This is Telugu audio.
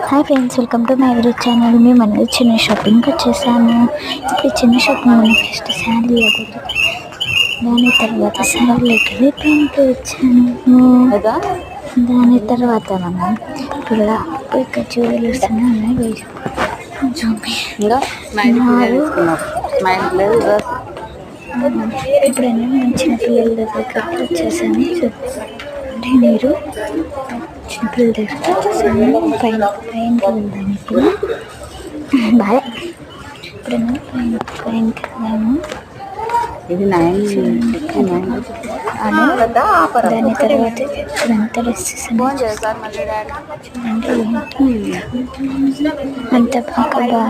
Hi friends, welcome to my YouTube channel. మేము అనేది చిన్న షాపింగ్కి వచ్చేసాము. ఇప్పుడు చిన్న షాపింగ్ మనం ఫస్ట్ శారీ దాని తర్వాత శారీలోకి పెయింట్ వచ్చాను. దాని తర్వాత మనం ఇప్పుడు ఇక్కడ జ్యువెలర్స్ ఉన్నాయి. ఇప్పుడైనా నేను చిన్నపిల్లల దగ్గరికి వచ్చేసాను. అంటే మీరు చిన్నపిల్లల దగ్గరికి వచ్చేసాను. పైన వెళ్ళడానికి బాగా ఇప్పుడైనా పైనకి వెళ్ళాము. ఇది 9 దాని తర్వాత ఇప్పుడంతా డ్రెస్ చూడండి, అంత బాగా